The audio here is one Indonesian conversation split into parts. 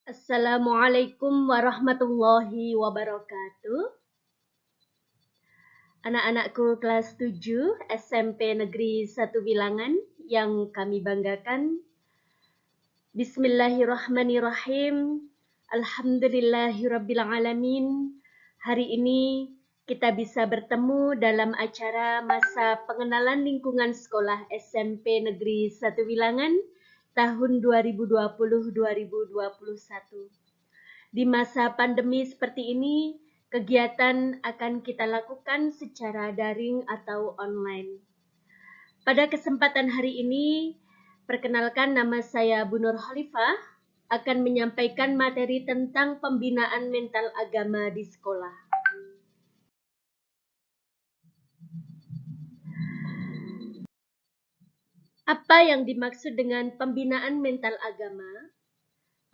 Assalamualaikum warahmatullahi wabarakatuh. Anak-anakku kelas 7 SMP Negeri 1 Wilangan yang kami banggakan. Bismillahirrahmanirrahim. Alhamdulillahirrabbilalamin. Hari ini kita bisa bertemu dalam acara masa pengenalan lingkungan sekolah SMP Negeri 1 Wilangan tahun 2020-2021. Di masa pandemi seperti ini, kegiatan akan kita lakukan secara daring atau online. Pada kesempatan hari ini, perkenalkan nama saya Bu Nur Khalifah, akan menyampaikan materi tentang pembinaan mental agama di sekolah. Apa yang dimaksud dengan pembinaan mental agama?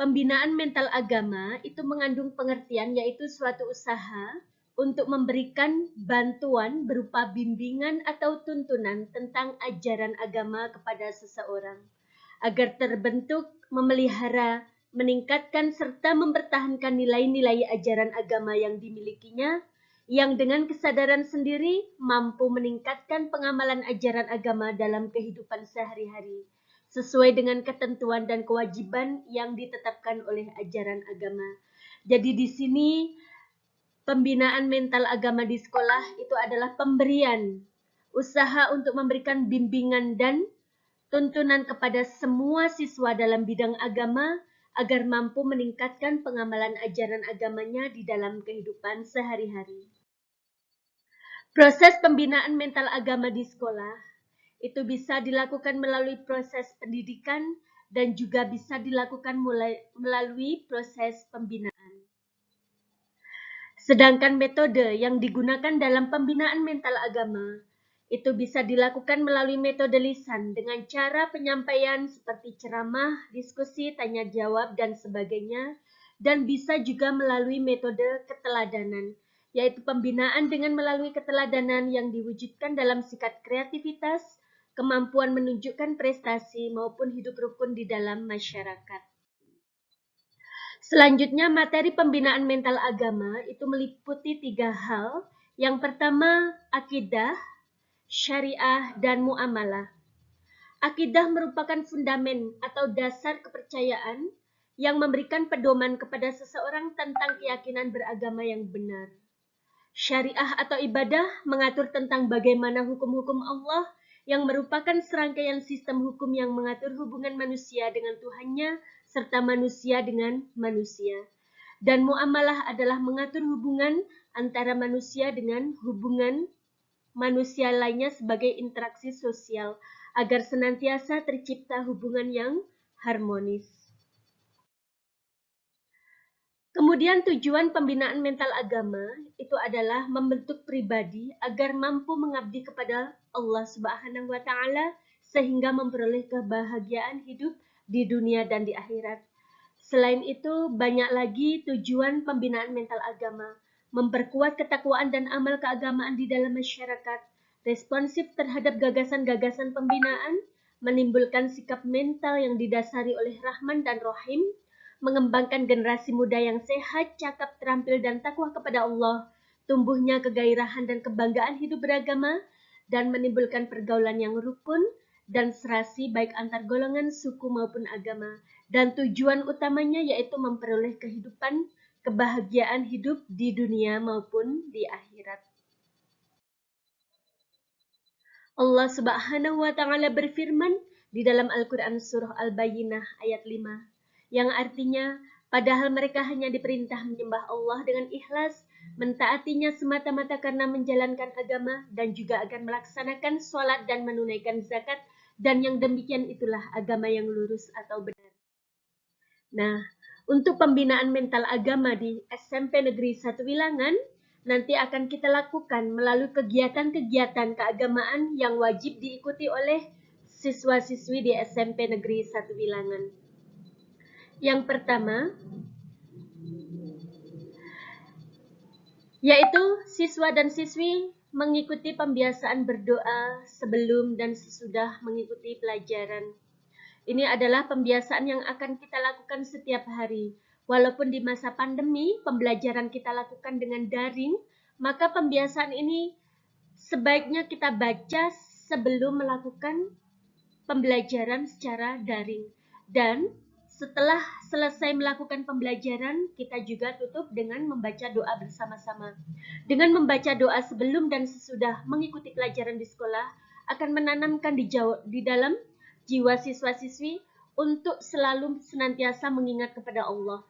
Pembinaan mental agama itu mengandung pengertian yaitu suatu usaha untuk memberikan bantuan berupa bimbingan atau tuntunan tentang ajaran agama kepada seseorang agar terbentuk, memelihara, meningkatkan serta mempertahankan nilai-nilai ajaran agama yang dimilikinya yang dengan kesadaran sendiri mampu meningkatkan pengamalan ajaran agama dalam kehidupan sehari-hari sesuai dengan ketentuan dan kewajiban yang ditetapkan oleh ajaran agama. Jadi di sini pembinaan mental agama di sekolah itu adalah pemberian usaha untuk memberikan bimbingan dan tuntunan kepada semua siswa dalam bidang agama agar mampu meningkatkan pengamalan ajaran agamanya di dalam kehidupan sehari-hari. Proses pembinaan mental agama di sekolah itu bisa dilakukan melalui proses pendidikan dan juga bisa dilakukan melalui proses pembinaan. Sedangkan metode yang digunakan dalam pembinaan mental agama itu bisa dilakukan melalui metode lisan dengan cara penyampaian seperti ceramah, diskusi, tanya jawab, dan sebagainya, dan bisa juga melalui metode keteladanan, yaitu pembinaan dengan melalui keteladanan yang diwujudkan dalam sikap kreativitas, kemampuan menunjukkan prestasi maupun hidup rukun di dalam masyarakat. Selanjutnya, materi pembinaan mental agama itu meliputi 3 hal. Yang pertama, akidah, syariah, dan muamalah. Akidah merupakan fundamen atau dasar kepercayaan yang memberikan pedoman kepada seseorang tentang keyakinan beragama yang benar. Syariah atau ibadah mengatur tentang bagaimana hukum-hukum Allah yang merupakan serangkaian sistem hukum yang mengatur hubungan manusia dengan Tuhannya serta manusia dengan manusia. Dan muamalah adalah mengatur hubungan antara manusia dengan hubungan manusia lainnya sebagai interaksi sosial agar senantiasa tercipta hubungan yang harmonis. Kemudian tujuan pembinaan mental agama itu adalah membentuk pribadi agar mampu mengabdi kepada Allah Subhanahu wa taala sehingga memperoleh kebahagiaan hidup di dunia dan di akhirat. Selain itu, banyak lagi tujuan pembinaan mental agama, memperkuat ketakwaan dan amal keagamaan di dalam masyarakat, responsif terhadap gagasan-gagasan pembinaan, menimbulkan sikap mental yang didasari oleh Rahman dan Rahim, mengembangkan generasi muda yang sehat, cakap, terampil, dan takwa kepada Allah, tumbuhnya kegairahan dan kebanggaan hidup beragama, dan menimbulkan pergaulan yang rukun dan serasi baik antar golongan, suku maupun agama. Dan tujuan utamanya yaitu memperoleh kehidupan, kebahagiaan hidup di dunia maupun di akhirat. Allah Subhanahu wa taala berfirman di dalam Al-Qur'an surah Al-Bayyinah ayat 5 yang artinya padahal mereka hanya diperintah menyembah Allah dengan ikhlas, mentaatinya semata-mata karena menjalankan agama dan juga akan melaksanakan sholat dan menunaikan zakat, dan yang demikian itulah agama yang lurus atau benar. Nah, untuk pembinaan mental agama di SMP Negeri 1 Wilangan nanti akan kita lakukan melalui kegiatan-kegiatan keagamaan yang wajib diikuti oleh siswa-siswi di SMP Negeri 1 Wilangan. Yang pertama, yaitu siswa dan siswi mengikuti pembiasaan berdoa sebelum dan sesudah mengikuti pelajaran. Ini adalah pembiasaan yang akan kita lakukan setiap hari. Walaupun di masa pandemi pembelajaran kita lakukan dengan daring, maka pembiasaan ini sebaiknya kita baca sebelum melakukan pembelajaran secara daring. Dan setelah selesai melakukan pembelajaran, kita juga tutup dengan membaca doa bersama-sama. Dengan membaca doa sebelum dan sesudah mengikuti pelajaran di sekolah, akan menanamkan di dalam jiwa siswa-siswi untuk selalu senantiasa mengingat kepada Allah.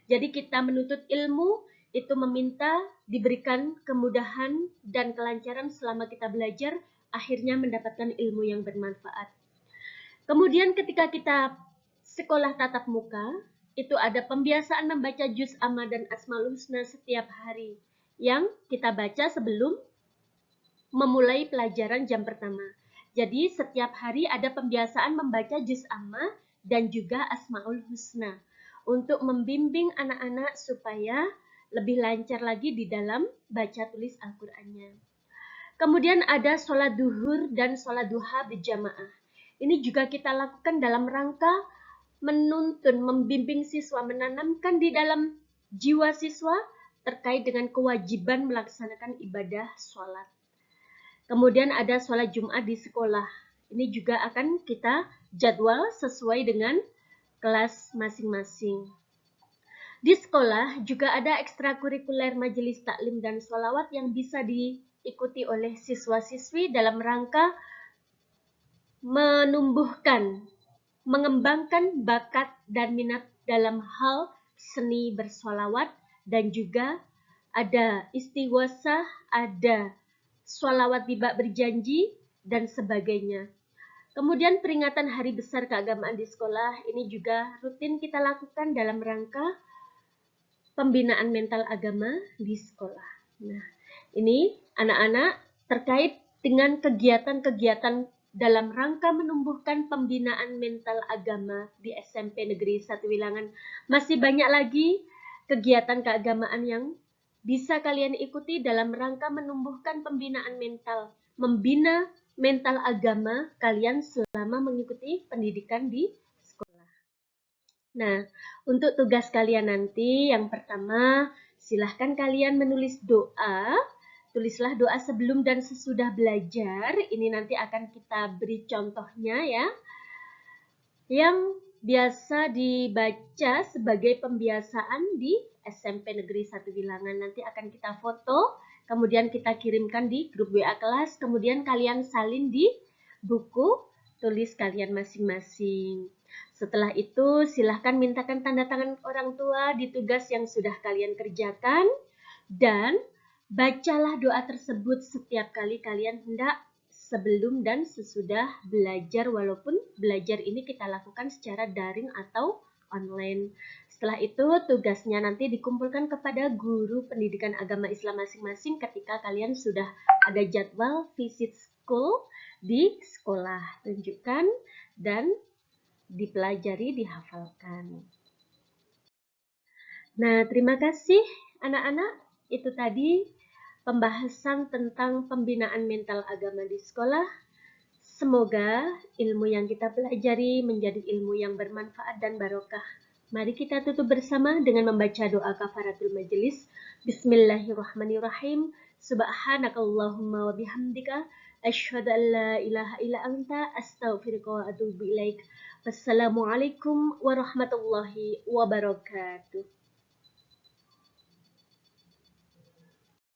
Jadi kita menuntut ilmu itu meminta diberikan kemudahan dan kelancaran selama kita belajar, akhirnya mendapatkan ilmu yang bermanfaat. Kemudian ketika kita sekolah tatap muka, itu ada pembiasaan membaca juz amma dan asmaul husna setiap hari yang kita baca sebelum memulai pelajaran jam pertama. Jadi setiap hari ada pembiasaan membaca juz amma dan juga asmaul husna untuk membimbing anak-anak supaya lebih lancar lagi di dalam baca tulis Al-Qur'annya. Kemudian ada sholat duhur dan sholat duha berjamaah. Ini juga kita lakukan dalam rangka menuntun, membimbing siswa, menanamkan di dalam jiwa siswa terkait dengan kewajiban melaksanakan ibadah sholat. Kemudian ada sholat Jumat di sekolah. Ini juga akan kita jadwal sesuai dengan kelas masing-masing. Di sekolah juga ada ekstrakurikuler majelis taklim dan sholawat yang bisa diikuti oleh siswa-siswi dalam rangka menumbuhkan, mengembangkan bakat dan minat dalam hal seni bersholawat, dan juga ada istighosah, ada sholawat tiba berjanji, dan sebagainya. Kemudian peringatan hari besar keagamaan di sekolah ini juga rutin kita lakukan dalam rangka pembinaan mental agama di sekolah. Nah, ini anak-anak terkait dengan kegiatan-kegiatan dalam rangka menumbuhkan pembinaan mental agama di SMP Negeri 1 Wilangan. Masih banyak lagi kegiatan keagamaan yang bisa kalian ikuti dalam rangka menumbuhkan pembinaan mental, membina mental agama kalian selama mengikuti pendidikan di sekolah. Nah, untuk tugas kalian nanti yang pertama, silahkan kalian menulis doa. Tulislah doa sebelum dan sesudah belajar. Ini nanti akan kita beri contohnya ya. Yang biasa dibaca sebagai pembiasaan di SMP Negeri 1 Wilangan. Nanti akan kita foto, kemudian kita kirimkan di grup WA kelas, kemudian kalian salin di buku tulis kalian masing-masing. Setelah itu, silahkan mintakan tanda tangan orang tua di tugas yang sudah kalian kerjakan, dan bacalah doa tersebut setiap kali kalian hendak sebelum dan sesudah belajar, walaupun belajar ini kita lakukan secara daring atau online. Setelah itu, tugasnya nanti dikumpulkan kepada guru pendidikan agama Islam masing-masing ketika kalian sudah ada jadwal visit school di sekolah. Tunjukkan dan dipelajari, dihafalkan. Nah, terima kasih anak-anak. Itu tadi pembahasan tentang pembinaan mental agama di sekolah. Semoga ilmu yang kita pelajari menjadi ilmu yang bermanfaat dan barokah. Mari kita tutup bersama dengan membaca doa kafaratul majelis. Bismillahirrahmanirrahim. Subhanakallahumma wa bihamdika asyhadu an la ilaha illa anta astaghfiruka wa atubu ilaik. Wassalamualaikum warahmatullahi wabarakatuh.